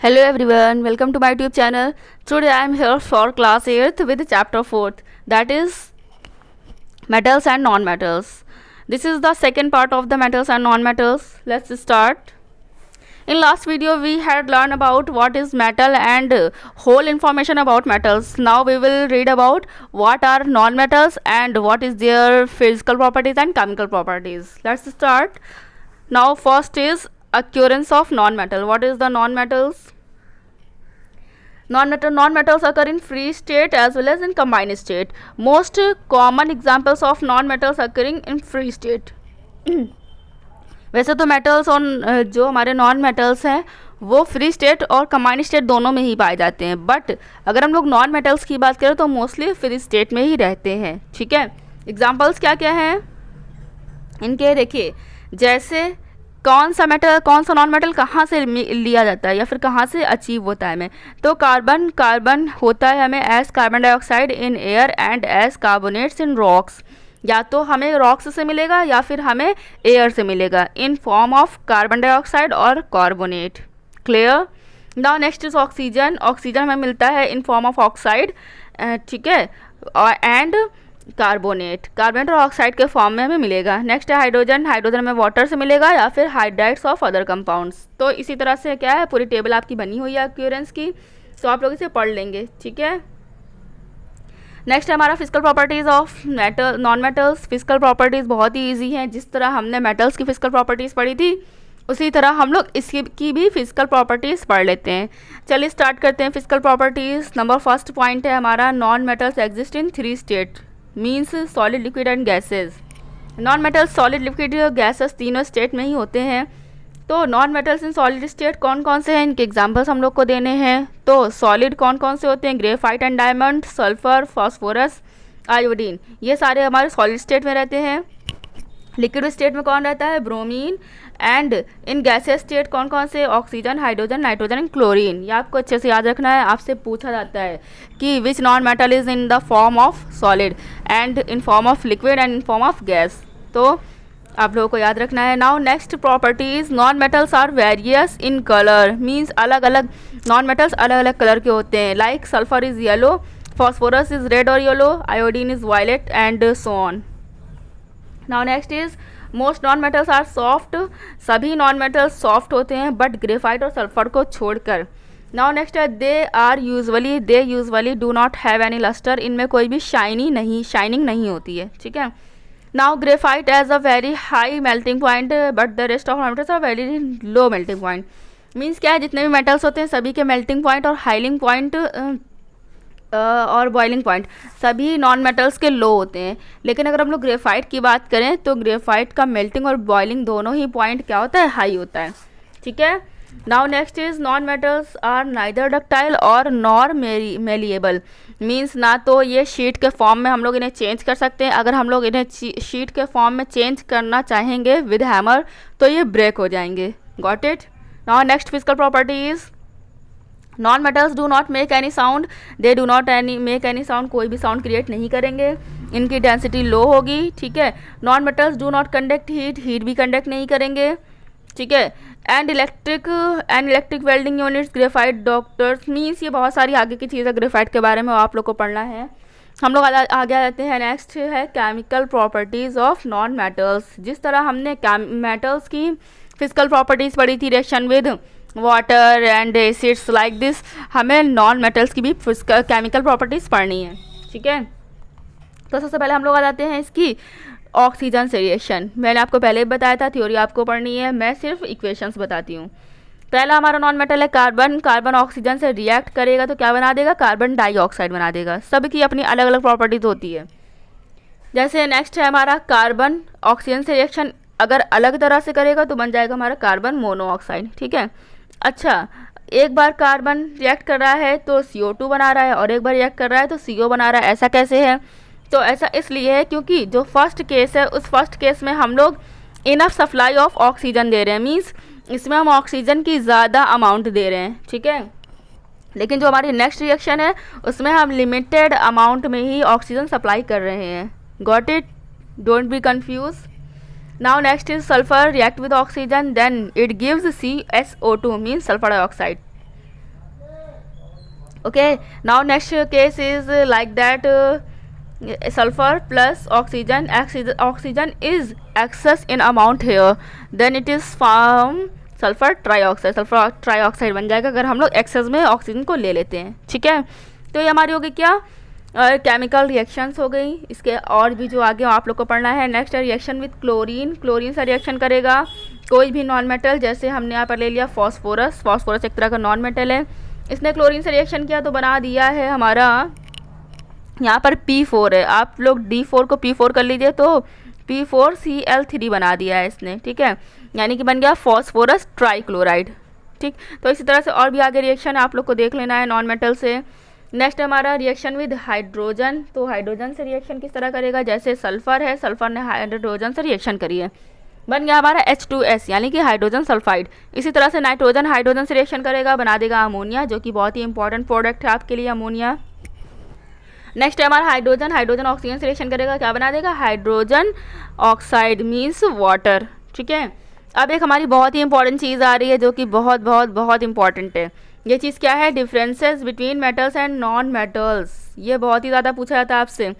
Hello everyone, welcome to my YouTube channel. Today I am here for class 8th with chapter 4th, that is metals and non-metals. This is the second part of the metals and non-metals. Let's start. In last video we had learned about what is metal and whole information about metals. Now we will read about what are non-metals and what is their physical properties and chemical properties. Let's start. Now first is occurrence of non-metal. What is the non-metals? Non-metals occur in free state as well as in combined state. Most common examples of non-metals occurring in free state. वैसे तो metals और जो हमारे non metals हैं वो free state और combined state दोनों में ही पाए जाते हैं, बट अगर हम लोग नॉन मेटल्स की बात करें तो मोस्टली फ्री स्टेट में ही रहते हैं. ठीक है, एग्जांपल्स क्या क्या हैं इनके देखिए. जैसे कौन सा मेटल कौन सा नॉन मेटल कहाँ से लिया जाता है या फिर कहाँ से अचीव होता है हमें, तो कार्बन होता है हमें as carbon dioxide in air and as carbonates in rocks. या तो हमें रॉक्स से मिलेगा या फिर हमें एयर से मिलेगा in form of carbon dioxide और carbonate. Clear. Now next is oxygen. Oxygen हमें मिलता है इन फॉर्म ऑफ ऑक्साइड, ठीक है, एंड कार्बोनेट और ऑक्साइड के फॉर्म में हमें मिलेगा. नेक्स्ट है हाइड्रोजन. हाइड्रोजन हमें वाटर से मिलेगा या फिर हाइड्राइड्स ऑफ अदर कंपाउंड्स. तो इसी तरह से क्या है, पूरी टेबल आपकी बनी हुई है अक्यूरेंस की, तो आप लोग इसे पढ़ लेंगे. ठीक है. नेक्स्ट है हमारा physical properties of metal non metals. Physical properties बहुत ही ईजी हैं. जिस तरह हमने मेटल्स की फिजिकल प्रॉपर्टीज़ पढ़ी थी उसी तरह हम लोग इसकी भी फिजिकल प्रॉपर्टीज़ पढ़ लेते हैं. चलिए स्टार्ट करते हैं physical properties. Number first point है हमारा non metals exist in 3 state means solid, liquid and gases. Non metals solid, liquid, gases तीनों स्टेट में ही होते हैं. तो non metals in solid state कौन कौन से हैं, इनके एग्जांपल्स हम लोग को देने हैं. तो सॉलिड कौन कौन से होते हैं, graphite and diamond, sulphur, phosphorus, iodine, ये सारे हमारे सॉलिड स्टेट में रहते हैं. लिक्विड स्टेट में कौन रहता है, bromine. And in gases state कौन कौन से, oxygen, hydrogen, nitrogen and chlorine. ये आपको अच्छे से याद रखना है. आपसे पूछा जाता है कि which non metal is in the form of solid and in form of liquid and in form of gas. तो आप लोगों को याद रखना है. Now next properties. Non metals are various in colour means अलग अलग नॉन मेटल्स अलग अलग कलर के होते हैं. Like sulphur is yellow, phosphorus is red और yellow, iodine is violet and so on. Now next is most non metals are soft. सभी non metals soft होते हैं बट ग्रेफाइट और सल्फर को छोड़कर. नाउ नेक्स्ट है they usually do not have any lustre. इनमें कोई भी शाइनिंग नहीं होती है. ठीक है. Now graphite has a very high melting point but the rest of metals are very low melting point. Means क्या है, जितने भी मेटल्स होते हैं सभी के मेल्टिंग पॉइंट और हाइलिंग पॉइंट और बॉइलिंग पॉइंट सभी नॉन मेटल्स के लो होते हैं. लेकिन अगर हम लोग ग्रेफाइट की बात करें तो ग्रेफाइट का मेल्टिंग और बॉइलिंग दोनों ही पॉइंट क्या होता है, हाई होता है. ठीक है. Now next is non metals are neither ductile और नॉर मेलिएबल. मीन्स ना तो ये शीट के फॉर्म में हम लोग इन्हें चेंज कर सकते हैं. अगर हम लोग इन्हें शीट के फॉर्म में चेंज करना चाहेंगे विद हैमर तो ये ब्रेक हो जाएंगे. Got it. Now next physical property is non metals do not make any sound. They do not make any sound. कोई भी साउंड क्रिएट नहीं करेंगे. इनकी डेंसिटी लो होगी. ठीक है. Non metals do not conduct heat भी कंडक्ट नहीं करेंगे. ठीक है. And electric welding units, graphite doctors. Means ये बहुत सारी आगे की चीज़ें ग्रेफाइट के बारे में आप लोग को पढ़ना है. हम लोग आगे आ जाते हैं. नेक्स्ट है chemical properties of non metals. जिस तरह हमने मेटल्स की फिजिकल प्रॉपर्टीज़ पढ़ी थी, reaction with water and acids like this, हमें नॉन मेटल्स की भी केमिकल प्रॉपर्टीज़ पढ़नी है. ठीक है. तो सबसे पहले हम लोग आ जाते हैं इसकी ऑक्सीजन से रिएक्शन. मैंने आपको पहले भी बताया था, थ्योरी आपको पढ़नी है, मैं सिर्फ इक्वेशंस बताती हूँ. पहला हमारा नॉन मेटल है कार्बन. कार्बन ऑक्सीजन से रिएक्ट करेगा तो क्या बना देगा, कार्बन डाइऑक्साइड बना देगा. सबकी अपनी अलग अलग प्रॉपर्टीज होती है. जैसे नेक्स्ट है हमारा कार्बन ऑक्सीजन से रिएक्शन अगर अलग तरह से करेगा तो बन जाएगा हमारा कार्बन मोनोऑक्साइड. ठीक है. अच्छा, एक बार कार्बन रिएक्ट कर रहा है तो CO2 बना रहा है और एक बार रिएक्ट कर रहा है तो CO बना रहा है. ऐसा कैसे है, तो ऐसा इसलिए है क्योंकि जो फर्स्ट केस है उस फर्स्ट केस में हम लोग इनफ सप्लाई ऑफ ऑक्सीजन दे रहे हैं. मीन्स इसमें हम ऑक्सीजन की ज़्यादा अमाउंट दे रहे हैं. ठीक है. लेकिन जो हमारी नेक्स्ट रिएक्शन है उसमें हम लिमिटेड अमाउंट में ही ऑक्सीजन सप्लाई कर रहे हैं. Got it. Don't be confuse. Now next is sulfur react with oxygen, then it gives CSO2 means sulfur dioxide. Okay, now next case is like that sulfur plus oxygen is excess in amount here, then it is form sulphur trioxide बन जाएगा अगर हम लोग access में oxygen को ले लेते हैं। ठीक है, तो ये हमारी होगी क्या केमिकल रिएक्शंस हो गई। इसके और भी जो आगे आप लोग को पढ़ना है। नेक्स्ट है रिएक्शन विथ क्लोरीन से रिएक्शन करेगा कोई भी नॉन मेटल, जैसे हमने यहाँ पर ले लिया फॉस्फोरस एक तरह का नॉन मेटल है, इसने क्लोरीन से रिएक्शन किया तो बना दिया है हमारा यहाँ पर P4 है, आप लोग D4 को P4 कर लीजिए तो P4Cl3 बना दिया है इसने। ठीक है, यानी कि बन गया फॉस्फोरस ट्राईक्लोराइड। ठीक, तो इसी तरह से और भी आगे रिएक्शन आप लोग को देख लेना है नॉन मेटल से। नेक्स्ट हमारा रिएक्शन विद हाइड्रोजन, तो हाइड्रोजन से रिएक्शन किस तरह करेगा, जैसे सल्फर है, सल्फर ने हाइड्रोजन से रिएक्शन करी है, बन गया हमारा H2S यानी कि हाइड्रोजन सल्फाइड। इसी तरह से नाइट्रोजन हाइड्रोजन से रिएक्शन करेगा, बना देगा अमोनिया, जो कि बहुत ही इंपॉर्टेंट प्रोडक्ट है आपके लिए अमोनिया। नेक्स्ट है हमारा हाइड्रोजन ऑक्सीजन से रिएक्शन करेगा, क्या बना देगा, हाइड्रोजन ऑक्साइड मीन्स वाटर। ठीक है, अब एक हमारी बहुत ही इंपॉर्टेंट चीज़ आ रही है जो कि बहुत बहुत बहुत इंपॉर्टेंट है। ये चीज़ क्या है, differences between metals and non metals. ये बहुत ही ज़्यादा पूछा जाता है आपसे,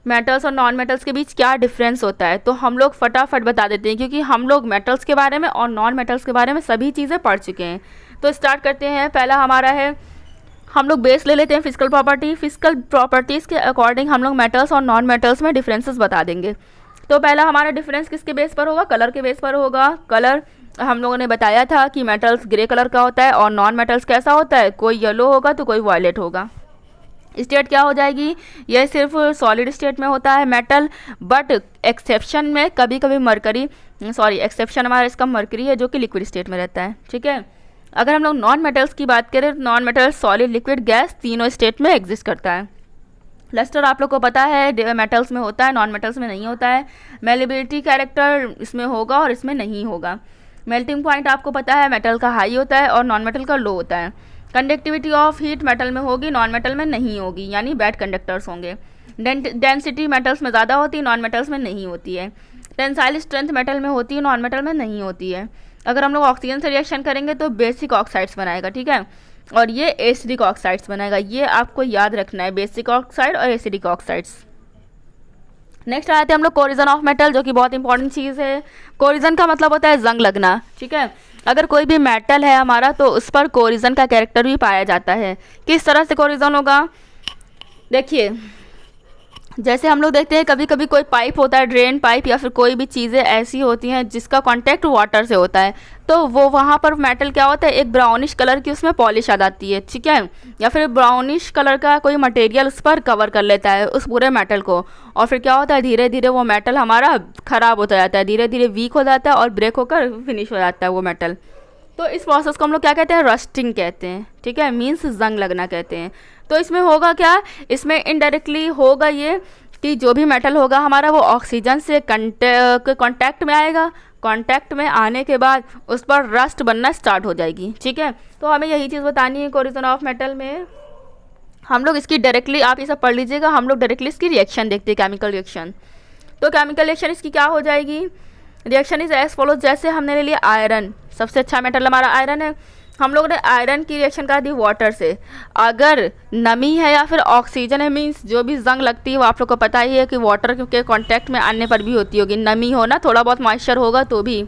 मेटल्स और नॉन मेटल्स के बीच क्या डिफरेंस होता है, तो हम लोग फटाफट बता देते हैं क्योंकि हम लोग मेटल्स के बारे में और नॉन मेटल्स के बारे में सभी चीज़ें पढ़ चुके हैं। तो स्टार्ट करते हैं। पहला हमारा है, हम लोग बेस ले लेते हैं फिजिकल प्रॉपर्टीज़ के अकॉर्डिंग हम लोग मेटल्स और नॉन मेटल्स में डिफरेंसेस बता देंगे। तो पहला हमारा डिफरेंस किसके बेस पर होगा, कलर के बेस पर होगा। कलर हम लोगों ने बताया था कि मेटल्स ग्रे कलर का होता है और नॉन मेटल्स कैसा होता है, कोई येलो होगा तो कोई वायलेट होगा। स्टेट क्या हो जाएगी, यह सिर्फ सॉलिड स्टेट में होता है मेटल, बट एक्सेप्शन में कभी कभी एक्सेप्शन हमारा इसका मरकरी है जो कि लिक्विड स्टेट में रहता है। ठीक है, अगर हम लोग नॉन मेटल्स की बात करें, non metal solid liquid gas तीनों स्टेट में एग्जिस्ट करता है। लस्टर आप लोग को पता है मेटल्स में होता है, नॉन मेटल्स में नहीं होता है। मेलेबिलिटी कैरेक्टर इसमें होगा और इसमें नहीं होगा। मेल्टिंग पॉइंट आपको पता है मेटल का हाई होता है और नॉन मेटल का लो होता है। कंडक्टिविटी ऑफ हीट मेटल में होगी, नॉन मेटल में नहीं होगी, यानी बैड कंडक्टर्स होंगे। डेंसिटी मेटल्स में ज़्यादा होती है, नॉन मेटल्स में नहीं होती है। टेंसाइल स्ट्रेंथ मेटल में होती है, नॉन मेटल में नहीं होती है। अगर हम लोग ऑक्सीजन से रिएक्शन करेंगे तो बेसिक ऑक्साइड्स बनाएगा। ठीक है, और ये एसिडिक ऑक्साइड्स बनाएगा, ये आपको याद रखना है, बेसिक ऑक्साइड और एसिडिक ऑक्साइड्स। नेक्स्ट आते हैं हम लोग कोरिजन ऑफ मेटल, जो कि बहुत इंपॉर्टेंट चीज़ है। कोरिजन का मतलब होता है जंग लगना। ठीक है, अगर कोई भी मेटल है हमारा तो उस पर कोरिजन का कैरेक्टर भी पाया जाता है। किस तरह से कोरिजन होगा, देखिए जैसे हम लोग देखते हैं कभी कभी कोई पाइप होता है, ड्रेन पाइप या फिर कोई भी चीज़ें ऐसी होती हैं जिसका कांटेक्ट वाटर से होता है, तो वो वहाँ पर मेटल क्या होता है, एक ब्राउनिश कलर की उसमें पॉलिश आ जाती है। ठीक है, या फिर ब्राउनिश कलर का कोई मटेरियल उस पर कवर कर लेता है उस पूरे मेटल को, और फिर क्या होता है, धीरे धीरे वो मेटल हमारा ख़राब होता जाता है, धीरे धीरे वीक हो जाता है और ब्रेक होकर फिनिश हो जाता है वो मेटल। तो इस प्रोसेस को हम लोग क्या कहते हैं, रस्टिंग कहते हैं। ठीक है, मीन्स जंग लगना कहते हैं। तो इसमें होगा क्या, इसमें इनडायरेक्टली होगा ये कि जो भी मेटल होगा हमारा वो ऑक्सीजन से कांटेक्ट में आएगा, कांटेक्ट में आने के बाद उस पर रस्ट बनना स्टार्ट हो जाएगी। ठीक है, तो हमें यही चीज़ बतानी है कोरिजन ऑफ मेटल में। हम लोग इसकी डायरेक्टली, आप ये सब पढ़ लीजिएगा, हम लोग डायरेक्टली इसकी रिएक्शन देखते हैं, केमिकल रिएक्शन। तो केमिकल रिएक्शन इसकी क्या हो जाएगी, रिएक्शन इज एज फॉलोज। जैसे हमने ले लिया आयरन, सबसे अच्छा मेटल हमारा आयरन है, हम लोगों ने आयरन की रिएक्शन करा दी वाटर से। अगर नमी है या फिर ऑक्सीजन है, मीन्स जो भी जंग लगती है वो आप लोग को पता ही है कि वाटर के कांटेक्ट में आने पर भी होती होगी, नमी हो ना, थोड़ा बहुत मॉइस्चर होगा तो भी,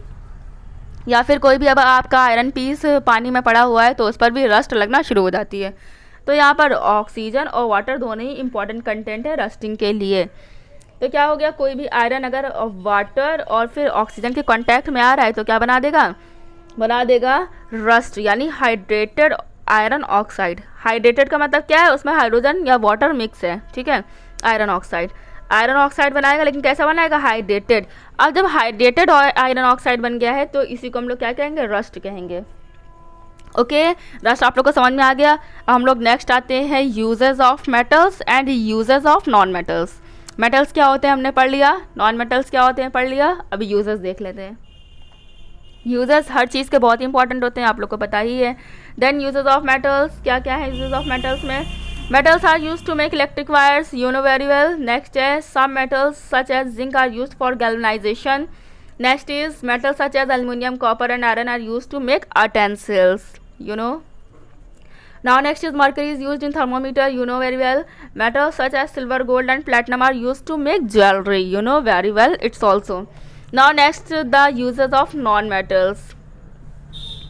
या फिर कोई भी अब आपका आयरन पीस पानी में पड़ा हुआ है तो उस पर भी रस्ट लगना शुरू हो जाती है। तो यहाँ पर ऑक्सीजन और वाटर दोनों ही इंपॉर्टेंट कंटेंट है रस्टिंग के लिए। तो क्या हो गया, कोई भी आयरन अगर वाटर और फिर ऑक्सीजन के कांटेक्ट में आ रहा है तो क्या बना देगा रस्ट, यानी हाइड्रेटेड आयरन ऑक्साइड। हाइड्रेटेड का मतलब क्या है, उसमें हाइड्रोजन या वाटर मिक्स है। ठीक है, आयरन ऑक्साइड बनाएगा, लेकिन कैसा बनाएगा, हाइड्रेटेड। अब जब हाइड्रेटेड आयरन ऑक्साइड बन गया है तो इसी को हम लोग क्या कहेंगे, रस्ट कहेंगे। ओके, रस्ट आप लोग को समझ में आ गया। अब हम लोग नेक्स्ट आते हैं uses of metals and uses of non metals. Metals क्या होते हैं हमने पढ़ लिया, नॉन मेटल्स क्या होते हैं पढ़ लिया, अभी यूजेस देख लेते हैं। यूजेस हर चीज़ के बहुत इंपॉर्टेंट होते हैं, आप लोग को पता ही है। देन यूजेस ऑफ मेटल्स, क्या क्या है यूजेस ऑफ मेटल्स में, metals are used to make electric wires, you know very well. Next है some metals such as zinc are used for galvanisation. Next is metals such as aluminium, copper and iron are used to make utensils, you know। Now next is mercury is used in thermometer, you know very well. Metals such as silver, gold and platinum are used to make jewelry, you know very well it's also. Now next the uses of non-metals.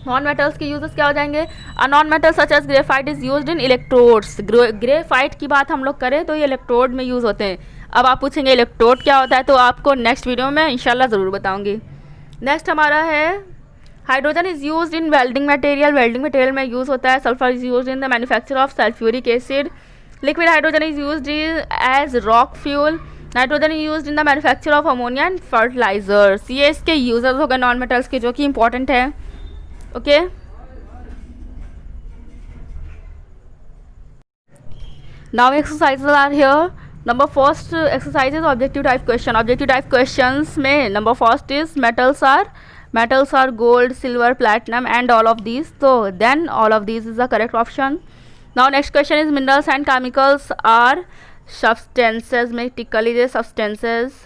Non-metals के uses क्या हो जाएंगे? A non-metal such as graphite is used in electrodes. Graphite की बात हम लोग करें तो ये इलेक्ट्रोड में यूज़ होते हैं. अब आप पूछेंगे इलेक्ट्रोड क्या होता है, तो आपको नेक्स्ट वीडियो में इंशाल्लाह ज़रूर बताऊंगी. नेक्स्ट हमारा है hydrogen is use in welding material. Welding material में यूज़ होता है. Sulphur is use in the manufacture of sulphuric acid. Liquid hydrogen is use as rock fuel. Nitrogen is use in the manufacture of ammonia and fertilisers. ये इसके uses हो गए non metals के, जो कि इंपॉर्टेंट है. Okay now exercises are here. Number first exercise is objective type question. Objective type questions में number first is metals are gold, silver, platinum and all of these. So then all of these is the correct option. Now next question is minerals and chemicals are substances. में टिक कर लीजिए substances.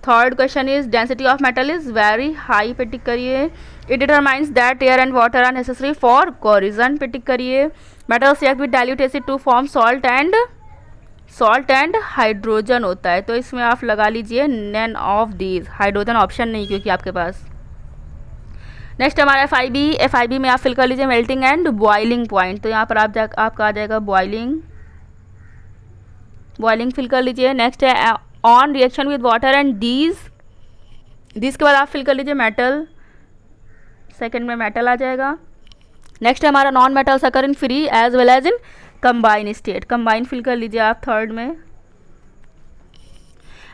Third question is density of metal is very high पे टिक करिए. It determines that air and water are necessary for corrosion पे टिक करिए. Metals react with dilute acid to form salt and hydrogen होता है, तो इसमें आप लगा लीजिए none of these. Hydrogen option नहीं क्योंकि आपके पास. नेक्स्ट हमारा FIB में आप फिल कर लीजिए मेल्टिंग एंड बॉइलिंग पॉइंट. तो यहाँ पर आपका आ जाएगा बॉइलिंग फिल कर लीजिए. नेक्स्ट है on reaction with water and these के बाद आप फिल कर लीजिए मेटल. सेकेंड में मेटल आ जाएगा. नेक्स्ट है हमारा non metals occur in free as well as in combine state. Combine fill कर लीजिए आप थर्ड में.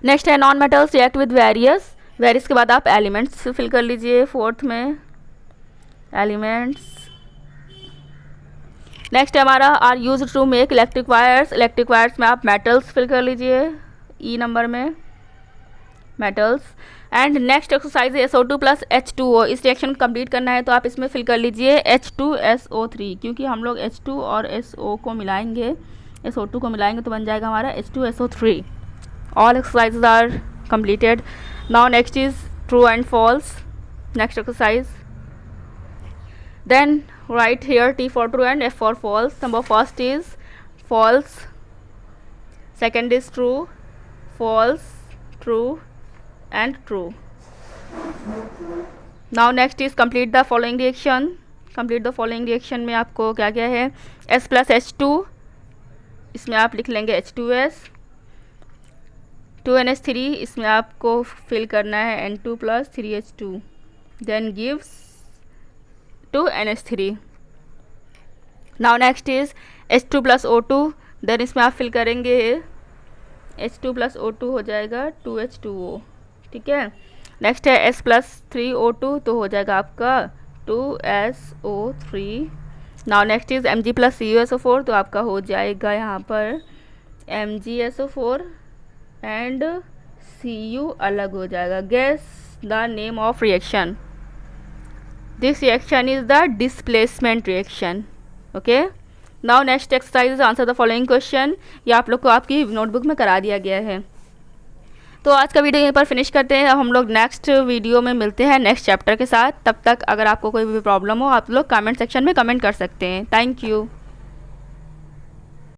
नेक्स्ट है non metals react with various के बाद आप एलिमेंट्स फिल कर लीजिए फोर्थ में एलिमेंट्स. नेक्स्ट है हमारा are use to make electric wires में आप मेटल्स फिल कर लीजिए ई नंबर में मेटल्स. एंड नेक्स्ट एक्सरसाइज है SO2 प्लस H2O. इस रिएक्शन कंप्लीट करना है तो आप इसमें फिल कर लीजिए H2SO3, क्योंकि हम लोग H2 और SO को मिलाएंगे, SO2 को मिलाएंगे तो बन जाएगा हमारा H2SO3. All exercises are completed. Now next is true and false. Next exercise. Then write here T for true and F for false. Number first is false, second is true, false, true and true. Now next is complete the following reaction. complete the following reaction में आपको क्या क्या है, S plus H2, इसमें आप लिख लेंगे H2S, 2NH3, इसमें आपको फिल करना है N2 plus 3H2, then gives 2NH3. Now next is H2 plus O2, then इसमें आप फिल करेंगे H2 plus O2 हो जाएगा 2H2O. ठीक है. नेक्स्ट है S plus 3O2, तो हो जाएगा आपका 2SO3. Now next is Mg plus CuSO4, तो आपका हो जाएगा यहाँ पर MgSO4 एंड Cu अलग हो जाएगा. Guess the name of reaction. This reaction is the displacement reaction. Okay. Now next exercise answer the following question. ये आप लोग को आपकी नोटबुक में करा दिया गया है. तो आज का वीडियो यहीं पर फिनिश करते हैं. हम लोग नेक्स्ट वीडियो में मिलते हैं नेक्स्ट चैप्टर के साथ. तब तक अगर आपको कोई भी प्रॉब्लम हो आप लोग कमेंट सेक्शन में कमेंट कर सकते हैं. Thank you.